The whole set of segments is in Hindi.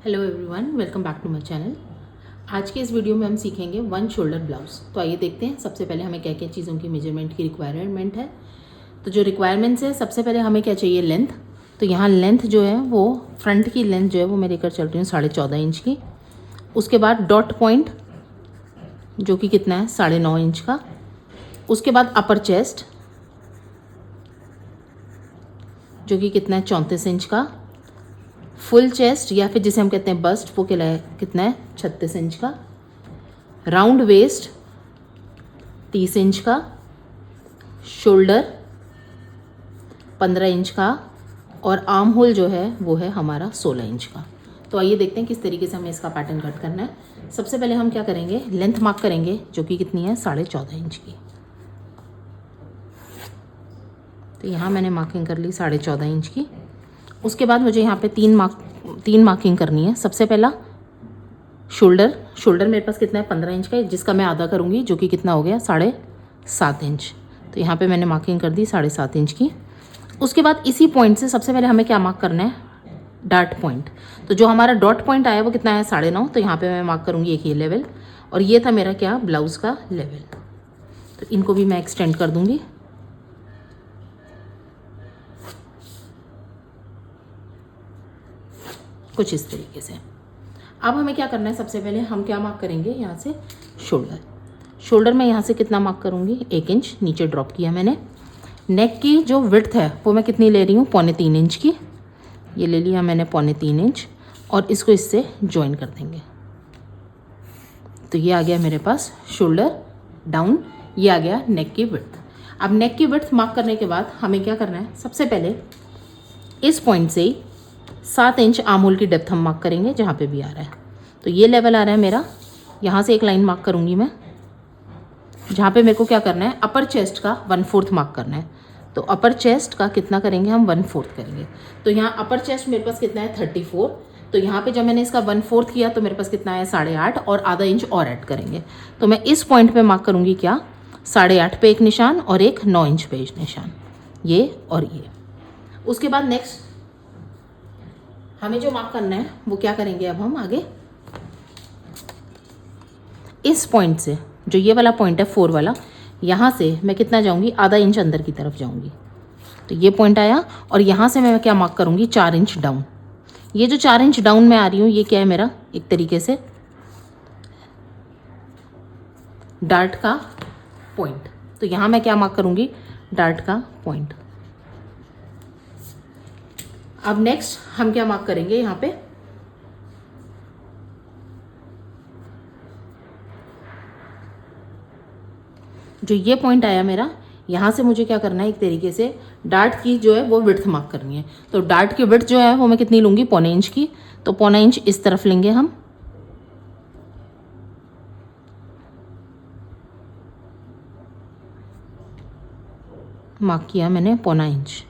Hello everyone, welcome back to my channel. आज के इस वीडियो में हम सीखेंगे वन शोल्डर ब्लाउज। तो आइए देखते हैं सबसे पहले हमें क्या क्या चीज़ों की मेजरमेंट की रिक्वायरमेंट है। तो जो रिक्वायरमेंट्स है, सबसे पहले हमें क्या चाहिए, लेंथ। तो यहाँ लेंथ जो है वो फ्रंट की लेंथ जो है वो मैं लेकर चल रही हूँ 14.5 इंच की। उसके बाद डॉट पॉइंट जो कि कितना है 9.5 इंच का। उसके बाद अपर चेस्ट जो कि कितना है 34 इंच का। फुल चेस्ट या फिर जिसे हम कहते हैं बस्ट, वो कितना है 36 इंच का। राउंड वेस्ट 30 इंच का। शोल्डर 15 इंच का। और आर्म होल जो है वो है हमारा 16 इंच का। तो आइए देखते हैं किस तरीके से हमें इसका पैटर्न कट करना है। सबसे पहले हम क्या करेंगे, लेंथ मार्क करेंगे जो कि कितनी है 14.5 इंच की। तो यहाँ मैंने मार्किंग कर ली 14.5 इंच की। उसके बाद मुझे यहाँ पे तीन मार्किंग करनी है। सबसे पहला शोल्डर मेरे पास कितना है 15 इंच का, जिसका मैं आधा करूँगी जो कि कितना हो गया 7.5 इंच। तो यहाँ पे मैंने मार्किंग कर दी 7.5 इंच की। उसके बाद इसी पॉइंट से सबसे पहले हमें क्या मार्क करना है, डार्ट पॉइंट। तो जो हमारा डॉट पॉइंट आया वो कितना है 9.5। तो यहाँ पे मैं मार्क करूँगी एक ये लेवल, और ये था मेरा क्या ब्लाउज़ का लेवल। तो इनको भी मैं एक्सटेंड कर दूँगी। कुछ इस तरीके से। अब हमें क्या करना है, सबसे पहले हम क्या मार्क करेंगे, यहाँ से शोल्डर में यहाँ से कितना मार्क करूँगी 1 इंच नीचे ड्रॉप किया मैंने। नेक की जो विड्थ है वो मैं कितनी ले रही हूँ 3.25 इंच की। ये ले लिया मैंने 3.25 इंच, और इसको इससे ज्वाइन कर देंगे। तो ये आ गया मेरे पास शोल्डर डाउन, ये आ गया नेक की विड्थ। अब नेक की विड्थ मार्क करने के बाद हमें क्या करना है, सबसे पहले इस पॉइंट से ही 7 इंच आर्म होल की डेप्थ हम मार्क करेंगे जहाँ पे भी आ रहा है। तो ये लेवल आ रहा है मेरा, यहाँ से एक लाइन मार्क करूँगी मैं, जहाँ पे मेरे को क्या करना है अपर चेस्ट का 1/4 मार्क करना है। तो अपर चेस्ट का कितना करेंगे हम 1/4 करेंगे। तो यहाँ अपर चेस्ट मेरे पास कितना है 34। तो यहाँ पे जब मैंने इसका 1/4 किया तो मेरे पास कितना है 8.5, और आधा इंच और ऐड करेंगे। तो मैं इस पॉइंट पे मार्क करूँगी क्या 8.5 पे एक निशान और एक 9 इंच पे एक निशान, ये और ये। उसके बाद नेक्स्ट हमें जो मार्क करना है वो क्या करेंगे, अब हम आगे इस पॉइंट से, जो ये वाला पॉइंट है 4 वाला, यहाँ से मैं कितना जाऊँगी आधा इंच अंदर की तरफ जाऊँगी। तो ये पॉइंट आया, और यहाँ से मैं क्या मार्क करूँगी 4 इंच डाउन। ये जो 4 इंच डाउन में आ रही हूँ ये क्या है मेरा एक तरीके से डार्ट का पॉइंट। तो यहाँ मैं क्या मार्क करूँगी डार्ट का पॉइंट। अब नेक्स्ट हम क्या मार्क करेंगे, यहाँ पे जो ये पॉइंट आया मेरा, यहाँ से मुझे क्या करना है एक तरीके से डार्ट की जो है वो विड्थ मार्क करनी है। तो डार्ट की विड्थ जो है वो मैं कितनी लूँगी 1.25 इंच की। तो 1.25 इंच इस तरफ लेंगे हम, मार्क किया मैंने 1.25 इंच।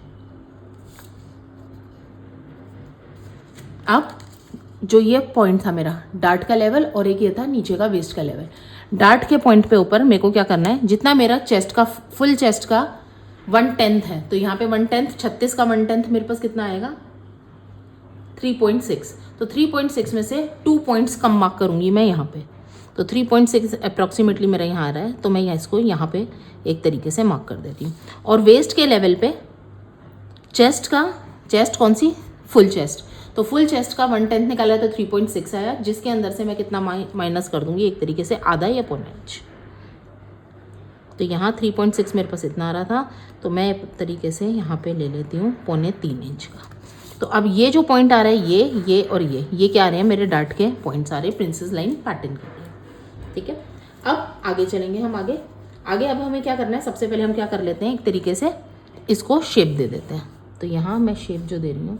अब जो ये पॉइंट था मेरा डार्ट का लेवल, और एक ये था नीचे का वेस्ट का लेवल। डार्ट के पॉइंट पे ऊपर मेरे को क्या करना है, जितना मेरा चेस्ट का फुल चेस्ट का 1/10 है, तो यहाँ पे 1/10 36 का 1/10 मेरे पास कितना आएगा 3.6। तो 3.6 में से 2 पॉइंट्स कम मार्क करूँगी मैं यहाँ पे। तो 3.6 अप्रॉक्सीमेटली मेरा यहाँ आ रहा है, तो मैं इसको यहाँ पे एक तरीके से मार्क कर देती हूँ। और वेस्ट के लेवल पे चेस्ट कौन सी फुल चेस्ट, तो फुल चेस्ट का 1/10 निकाला तो 3.6 आया, जिसके अंदर से मैं कितना माइनस कर दूंगी एक तरीके से आधा या 1.5 इंच। तो यहाँ 3.6 मेरे पास इतना आ रहा था, तो मैं एक तरीके से यहाँ पे ले लेती हूँ 3.25 इंच का। तो अब ये जो पॉइंट आ रहा है ये और ये क्या आ रहे हैं मेरे डार्ट के पॉइंट्स आ रहे हैं प्रिंसेस लाइन पैटर्न के लिए। ठीक है, अब आगे चलेंगे हम आगे। अब हमें क्या करना है, सबसे पहले हम क्या कर लेते हैं एक तरीके से इसको शेप दे देते हैं। तो यहाँ मैं शेप जो दे रही हूँ,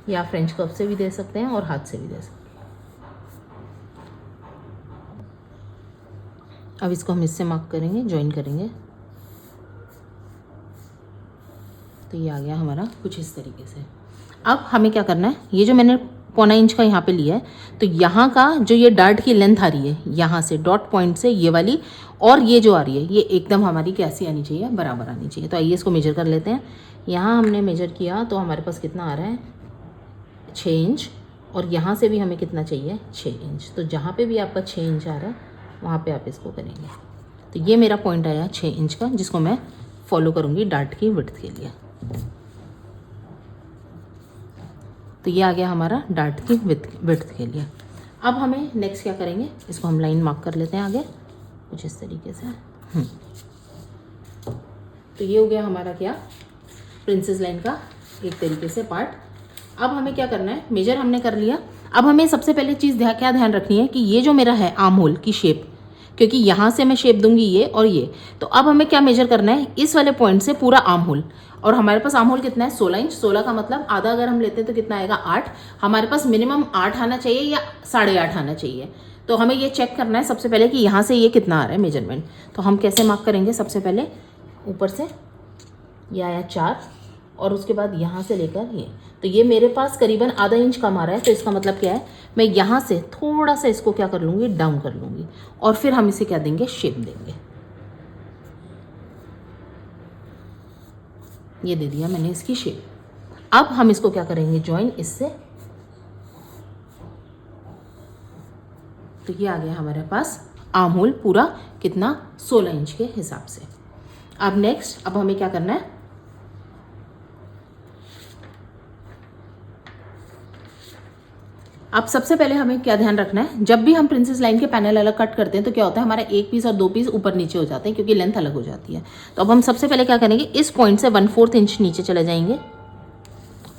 या फ्रेंच कर्व से भी दे सकते हैं और हाथ से भी दे सकते हैं। अब इसको हम इससे मार्क करेंगे, ज्वाइन करेंगे। तो ये आ गया हमारा कुछ इस तरीके से। अब हमें क्या करना है, ये जो मैंने 1.25 इंच का यहाँ पे लिया है, तो यहाँ का जो ये डार्ट की लेंथ आ रही है यहाँ से डॉट पॉइंट से ये वाली, और ये जो आ रही है ये एकदम हमारी कैसी आनी चाहिए, बराबर आनी चाहिए। तो आइए इसको मेजर कर लेते हैं। यहाँ हमने मेजर किया तो हमारे पास कितना आ रहा है 6 इंच, और यहाँ से भी हमें कितना चाहिए 6 इंच। तो जहाँ पे भी आपका 6 इंच आ रहा है वहाँ पे आप इसको करेंगे। तो ये मेरा पॉइंट आया 6 इंच का, जिसको मैं फॉलो करूँगी डार्ट की विड्थ के लिए। तो ये आ गया हमारा डार्ट की विड्थ के लिए। अब हमें नेक्स्ट क्या करेंगे, इसको हम लाइन मार्क कर लेते हैं आगे कुछ इस तरीके से। तो ये हो गया हमारा क्या प्रिंसेस लाइन का एक तरीके से पार्ट। अब हमें क्या करना है, मेजर हमने कर लिया। अब हमें सबसे पहले चीज़ क्या ध्यान रखनी है कि ये जो मेरा है आर्म होल की शेप, क्योंकि यहाँ से मैं शेप दूंगी ये और ये, तो अब हमें क्या मेजर करना है इस वाले पॉइंट से पूरा आर्म होल। और हमारे पास आर्म होल कितना है 16 इंच। 16 का मतलब आधा अगर हम लेते हैं तो कितना आएगा 8। हमारे पास मिनिमम 8 आना चाहिए या 8.5 आना चाहिए। तो हमें ये चेक करना है सबसे पहले कि यहाँ से ये कितना आ रहा है मेजरमेंट। तो हम कैसे मार्क करेंगे, सबसे पहले ऊपर से ये आया 4 और उसके बाद यहाँ से लेकर ये, तो ये मेरे पास करीबन आधा इंच कम आ रहा है। तो इसका मतलब क्या है, मैं यहाँ से थोड़ा सा इसको क्या कर लूँगी डाउन कर लूँगी, और फिर हम इसे क्या देंगे शेप देंगे। ये दे दिया मैंने इसकी शेप। अब हम इसको क्या करेंगे ज्वाइन इससे। तो ये आ गया हमारे पास आर्म होल पूरा कितना 16 इंच के हिसाब से। अब नेक्स्ट, अब हमें क्या करना है, अब सबसे पहले हमें क्या ध्यान रखना है, जब भी हम प्रिंसेस लाइन के पैनल अलग कट करते हैं तो क्या होता है हमारा एक पीस और 2 पीस ऊपर नीचे हो जाते हैं क्योंकि लेंथ अलग हो जाती है। तो अब हम सबसे पहले क्या करेंगे, इस पॉइंट से 1/4 इंच नीचे चले जाएंगे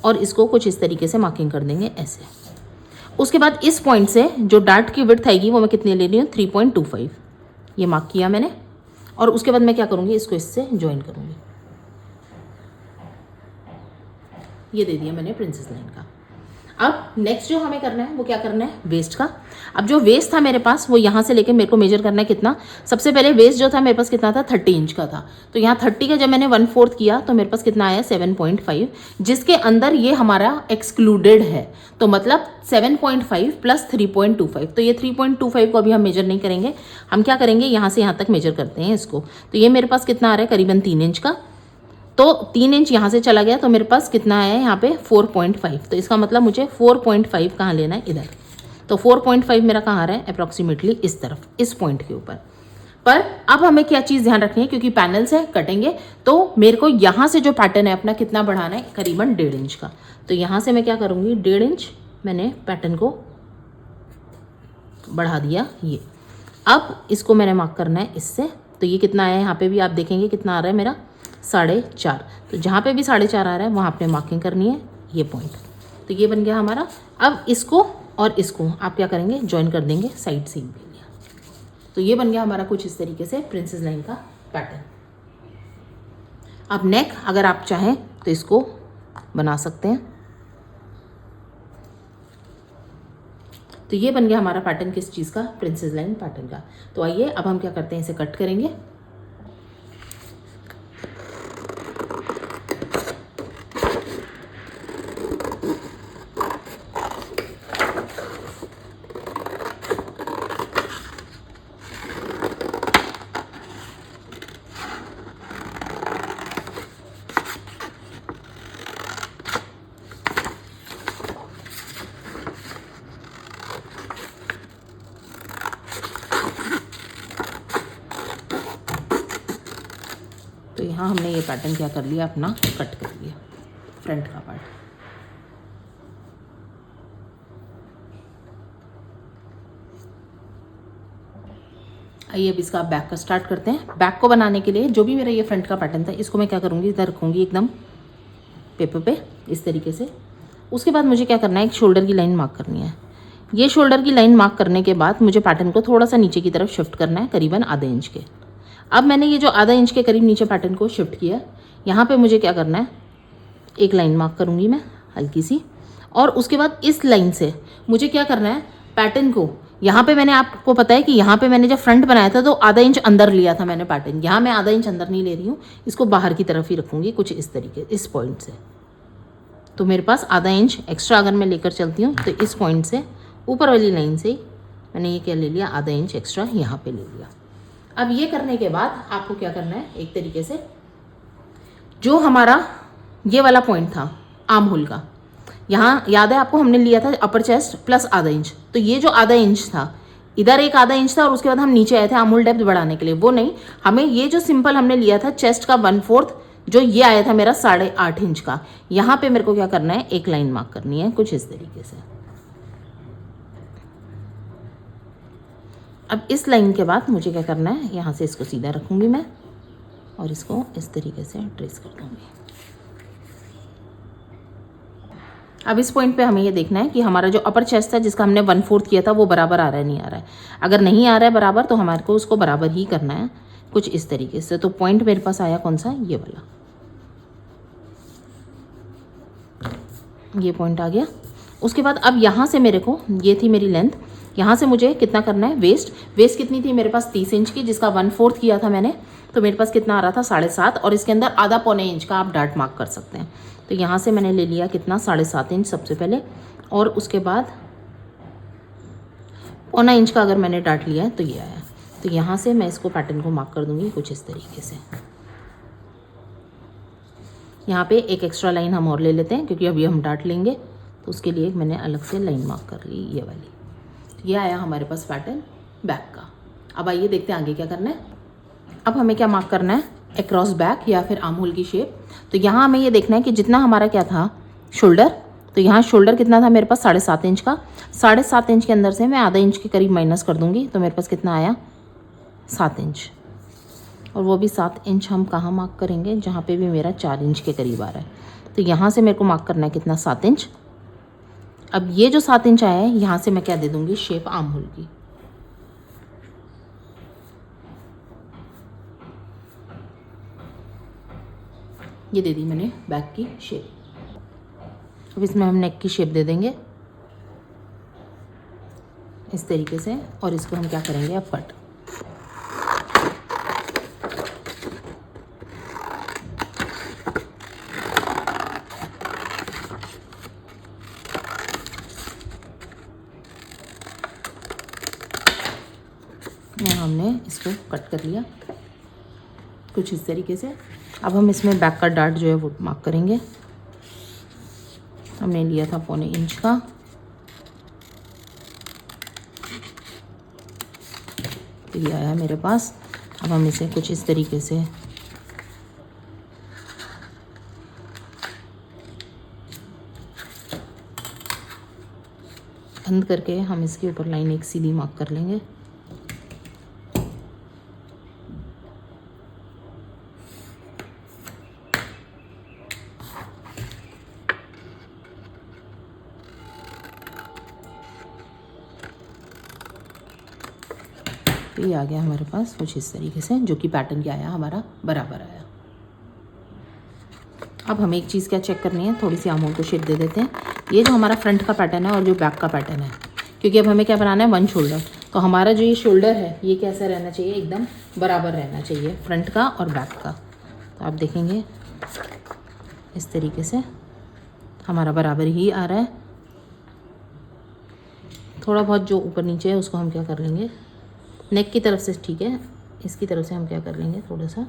और इसको कुछ इस तरीके से मार्किंग कर देंगे ऐसे। उसके बाद इस पॉइंट से जो डार्ट की विड्थ आएगी वो मैं कितनी ले रही हूँ 3.25, ये मार्क किया मैंने। और उसके बाद मैं क्या करूँगी, इसको इससे ज्वाइन करूँगी। ये दे दिया मैंने प्रिंसेस लाइन का। अब नेक्स्ट जो हमें करना है वो क्या करना है वेस्ट का। अब जो वेस्ट था मेरे पास वो यहाँ से लेके मेरे को मेजर करना है कितना, सबसे पहले वेस्ट जो था मेरे पास कितना था 30 इंच का था। तो यहाँ 30 का जब मैंने 1/4 किया तो मेरे पास कितना आया 7.5, जिसके अंदर ये हमारा एक्सक्लूडेड है। तो मतलब 7.5 प्लस 3.25, तो ये 3.25 को अभी हम मेजर नहीं करेंगे, हम क्या करेंगे यहाँ से यहाँ तक मेजर करते हैं इसको। तो ये मेरे पास कितना आ रहा है करीबन 3 इंच का। तो 3 इंच यहाँ से चला गया तो मेरे पास कितना आया है यहाँ पे 4.5। तो इसका मतलब मुझे 4.5 कहाँ लेना है इधर। तो 4.5 मेरा कहाँ आ रहा है अप्रॉक्सीमेटली इस तरफ, इस पॉइंट के ऊपर। पर अब हमें क्या चीज़ ध्यान रखनी है, क्योंकि पैनल से कटेंगे तो मेरे को यहाँ से जो पैटर्न है अपना कितना बढ़ाना है, करीबन 1.5 इंच का। तो यहाँ से मैं क्या करूँगी 1.5 इंच मैंने पैटर्न को बढ़ा दिया ये। अब इसको मैंने मार्क करना है इससे। तो ये कितना आया है, यहाँ पे भी आप देखेंगे कितना आ रहा है मेरा 4.5। तो जहाँ पे भी 4.5 आ रहा है वहाँ आपने मार्किंग करनी है ये पॉइंट। तो ये बन गया हमारा। अब इसको और इसको आप क्या करेंगे ज्वाइन कर देंगे साइड सीम के लिए। तो ये बन गया हमारा कुछ इस तरीके से प्रिंसेस लाइन का पैटर्न। अब नेक अगर आप चाहें तो इसको बना सकते हैं। तो ये बन गया हमारा पैटर्न किस चीज़ का, प्रिंसेस लाइन पैटर्न का। तो आइए अब हम क्या करते हैं, इसे कट करेंगे। तो यहाँ हमने ये पैटर्न क्या कर लिया अपना कट कर लिया फ्रंट का पार्ट। आइए अब इसका बैक का स्टार्ट करते हैं। बैक को बनाने के लिए जो भी मेरा ये फ्रंट का पैटर्न था इसको मैं क्या करूँगी इधर रखूँगी एकदम पेपर पे इस तरीके से। उसके बाद मुझे क्या करना है, एक शोल्डर की लाइन मार्क करनी है। ये शोल्डर की लाइन मार्क करने के बाद मुझे पैटर्न को थोड़ा सा नीचे की तरफ शिफ्ट करना है करीबन आधे इंच के। अब मैंने ये जो आधा इंच के करीब नीचे पैटर्न को शिफ्ट किया, यहाँ पे मुझे क्या करना है, एक लाइन मार्क करूँगी मैं हल्की सी। और उसके बाद इस लाइन से मुझे क्या करना है, पैटर्न को यहाँ पे मैंने आपको पता है कि यहाँ पे मैंने जब फ्रंट बनाया था तो आधा इंच अंदर लिया था मैंने पैटर्न। यहाँ मैं आधा इंच अंदर नहीं ले रही हूँ, इसको बाहर की तरफ ही रखूँगी कुछ इस तरीके, इस पॉइंट से। तो मेरे पास आधा इंच एक्स्ट्रा अगर मैं लेकर चलती हूँ तो इस पॉइंट से ऊपर वाली लाइन से मैंने ये क्या ले लिया, आधा इंच एक्स्ट्रा यहाँ पे ले लिया। अब ये करने के बाद आपको क्या करना है, एक तरीके से जो हमारा ये वाला पॉइंट था आर्म होल का, यहाँ याद है आपको हमने लिया था अपर चेस्ट प्लस आधा इंच, तो ये जो आधा इंच था इधर एक आधा इंच था और उसके बाद हम नीचे आए थे आर्म होल डेप्थ बढ़ाने के लिए, वो नहीं, हमें ये जो सिंपल हमने लिया था चेस्ट का 1/4 जो ये आया था मेरा 8.5 इंच का, यहाँ पे मेरे को क्या करना है, एक लाइन मार्क करनी है कुछ इस तरीके से। अब इस लाइन के बाद मुझे क्या करना है, यहाँ से इसको सीधा रखूँगी मैं और इसको इस तरीके से ट्रेस कर दूँगी। अब इस पॉइंट पे हमें ये देखना है कि हमारा जो अपर चेस्ट है जिसका हमने 1/4 किया था वो बराबर आ रहा है नहीं आ रहा है। अगर नहीं आ रहा है बराबर तो हमारे को उसको बराबर ही करना है कुछ इस तरीके से। तो पॉइंट मेरे पास आया कौन सा, ये वाला, ये पॉइंट आ गया। उसके बाद अब यहाँ से मेरे को, ये थी मेरी लेंथ, यहाँ से मुझे कितना करना है, वेस्ट कितनी थी मेरे पास 30 इंच की, जिसका 1/4 किया था मैंने, तो मेरे पास कितना आ रहा था 7.5, और इसके अंदर आधा पौने इंच का आप डार्ट मार्क कर सकते हैं। तो यहाँ से मैंने ले लिया कितना 7.5 इंच सबसे पहले, और उसके बाद पौना इंच का अगर मैंने डार्ट लिया है तो ये आया। तो यहाँ से मैं इसको पैटर्न को मार्क कर दूँगी कुछ इस तरीके से। यहाँ पे एक एक्स्ट्रा लाइन हम और ले लेते हैं क्योंकि अभी हम डार्ट लेंगे, तो उसके लिए मैंने अलग से लाइन मार्क कर ली ये वाली। ये आया हमारे पास पैटर्न बैक का। अब आइए देखते हैं आगे क्या करना है। अब हमें क्या मार्क करना है, अक्रॉस बैक या फिर आर्म होल की शेप। तो यहाँ हमें ये देखना है कि जितना हमारा क्या था शोल्डर, तो यहाँ शोल्डर कितना था मेरे पास 7.5 इंच का, 7.5 इंच के अंदर से मैं आधा इंच के करीब माइनस कर दूँगी, तो मेरे पास कितना आया 7 इंच। और वो भी 7 इंच हम कहाँ मार्क करेंगे, जहाँ पे भी मेरा 4 इंच के करीब आ रहा है। तो यहाँ से मेरे को मार्क करना है कितना 7 इंच। अब ये जो 7 इंच आया है यहाँ से मैं क्या दे दूँगी, शेप आर्म होल की। ये दे दी मैंने बैक की शेप। अब इसमें हम नेक की शेप दे देंगे इस तरीके से, और इसको हम क्या करेंगे अब कट। हमने इसको कट कर लिया कुछ इस तरीके से। अब हम इसमें बैक का डार्ट जो है वो मार्क करेंगे। हमने लिया था पौने इंच का, तो ये आया मेरे पास। अब हम इसे कुछ इस तरीके से बंद करके हम इसके ऊपर लाइन एक सीधी मार्क कर लेंगे। तो ये आ गया हमारे पास कुछ इस तरीके से, जो कि पैटर्न क्या आया हमारा बराबर आया। अब हमें एक चीज़ क्या चेक करनी है, थोड़ी सी आर्म होल को शेप दे देते हैं। ये जो हमारा फ्रंट का पैटर्न है और जो बैक का पैटर्न है, क्योंकि अब हमें क्या बनाना है 1 शोल्डर, तो हमारा जो ये शोल्डर है ये कैसा रहना चाहिए, एकदम बराबर रहना चाहिए फ्रंट का और बैक का। तो आप देखेंगे इस तरीके से हमारा बराबर ही आ रहा है। थोड़ा बहुत जो ऊपर नीचे है उसको हम क्या कर लेंगे, नेक की तरफ से ठीक है, इसकी तरफ से हम क्या कर लेंगे, थोड़ा सा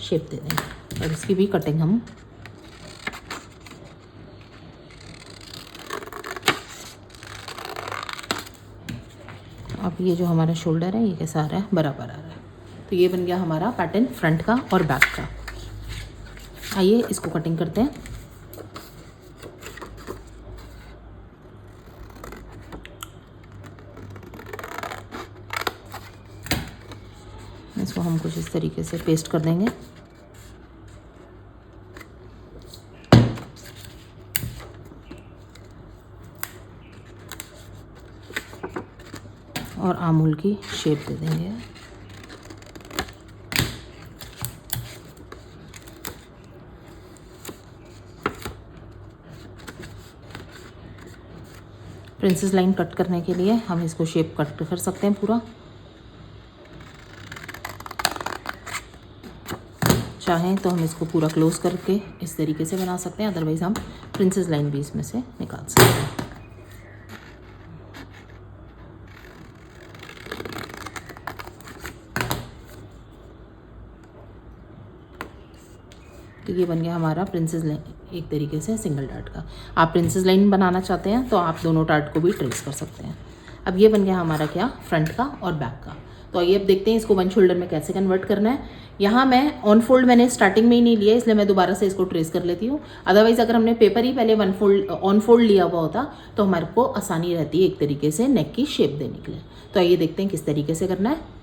शेप दे देंगे, और इसकी भी कटिंग हम अब ये जो हमारा शोल्डर है ये कैसा आ रहा है, बराबर आ रहा है। तो ये बन गया हमारा पैटर्न फ्रंट का और बैक का। आइए इसको कटिंग करते हैं। इसको हम कुछ इस तरीके से पेस्ट कर देंगे। और आर्म होल की शेप दे देंगे। प्रिंसेस लाइन कट करने के लिए हम इसको शेप कट कर सकते हैं पूरा, चाहें तो हम इसको पूरा क्लोज करके इस तरीके से बना सकते हैं, अदरवाइज हम प्रिंसेस लाइन भी इसमें से निकाल सकते हैं। तो तो ये बन गया हमारा प्रिंसेस लाइन, एक तरीके से सिंगल डार्ट का। आप प्रिंसेस लाइन बनाना चाहते हैं तो आप दोनों डार्ट को भी ट्रेस कर सकते हैं। अब ये बन गया हमारा क्या, फ्रंट का और बैक का। तो आइए अब देखते हैं इसको वन शोल्डर में कैसे कन्वर्ट करना है। यहाँ मैं ऑन फोल्ड मैंने स्टार्टिंग में ही नहीं लिया, इसलिए मैं दोबारा से इसको ट्रेस कर लेती हूँ। अदरवाइज़ अगर हमने पेपर ही पहले वन फोल्ड ऑन फोल्ड लिया हुआ होता तो हमारे को आसानी रहती है एक तरीके से नेक की शेप देने के लिए। तो आइए देखते हैं किस तरीके से करना है।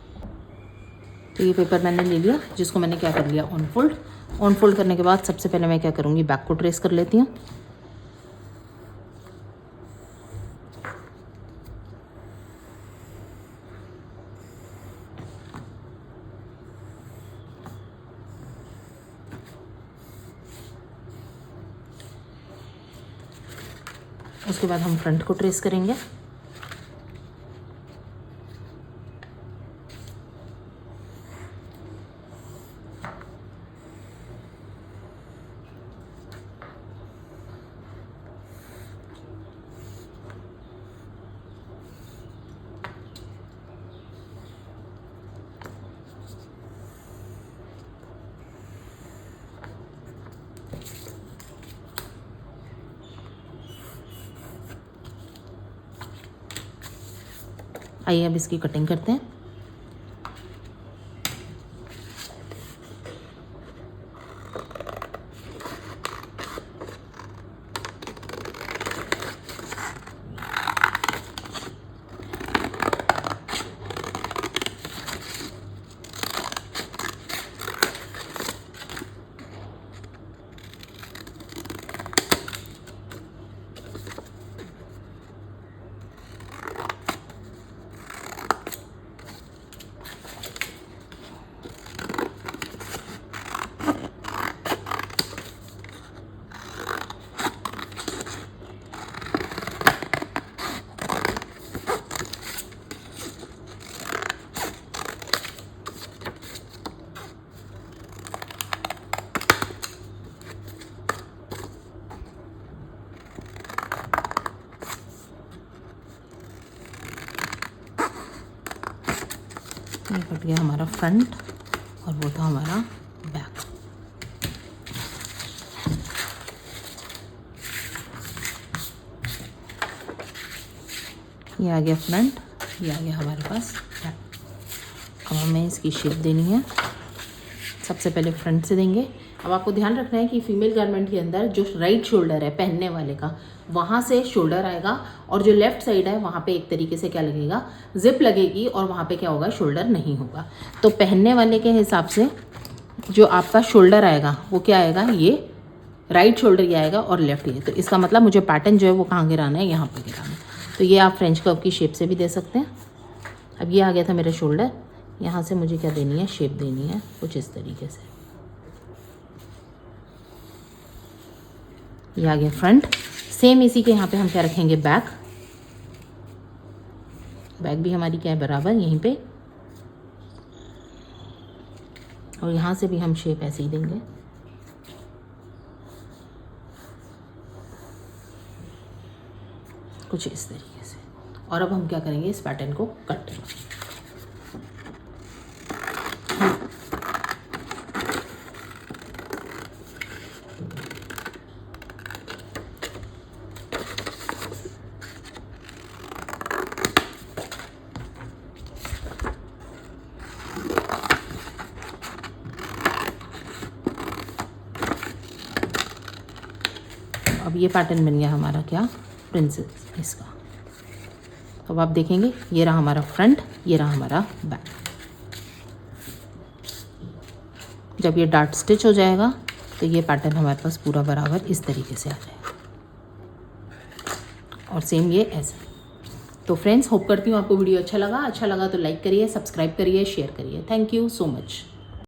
तो ये पेपर मैंने ले लिया, जिसको मैंने क्या कर लिया, ऑन फोल्ड। ऑन फोल्ड करने के बाद सबसे पहले मैं क्या करूँगी, बैक को ट्रेस कर लेती हूँ। उसके बाद हम फ्रंट को ट्रेस करेंगे। आइए अब इसकी कटिंग करते हैं। ये कट गया हमारा फ्रंट और वो था हमारा बैक। ये आ गया फ्रंट, ये आ गया हमारे पास बैक। अब हमें इसकी शेप देनी है। सबसे पहले फ्रंट से देंगे। अब आपको ध्यान रखना है कि फीमेल गारमेंट के अंदर जो राइट शोल्डर है पहनने वाले का, वहाँ से शोल्डर आएगा और जो लेफ्ट साइड है वहाँ पे एक तरीके से क्या लगेगा, जिप लगेगी और वहाँ पे क्या होगा, शोल्डर नहीं होगा। तो पहनने वाले के हिसाब से जो आपका शोल्डर आएगा वो क्या आएगा, ये राइट शोल्डर ये आएगा और लेफ्ट ये। तो इसका मतलब मुझे पैटर्न जो है वो कहाँ गिराना है, यहाँ पर गिराना है। तो ये आप फ्रेंच कर्व की शेप से भी दे सकते हैं। अब ये आ गया था मेरा शोल्डर, यहाँ से मुझे क्या देनी है, शेप देनी है कुछ इस तरीके से। ये आ गया फ्रंट। सेम इसी के यहाँ पे हम क्या रखेंगे, बैक। बैक भी हमारी क्या है, बराबर यहीं पे। और यहाँ से भी हम शेप ऐसे ही देंगे। कुछ इस तरीके से। और अब हम क्या करेंगे, इस पैटर्न को कट करेंगे। अब ये पैटर्न बन गया हमारा क्या, प्रिंसेस इसका। तो अब आप देखेंगे ये रहा हमारा फ्रंट, ये रहा हमारा बैक। जब ये डार्ट स्टिच हो जाएगा तो ये पैटर्न हमारे पास पूरा बराबर इस तरीके से आ जाएगा। और सेम ये ऐसे। तो फ्रेंड्स, होप करती हूँ आपको वीडियो अच्छा लगा तो लाइक करिए, सब्सक्राइब करिए, शेयर करिए। Thank you so much.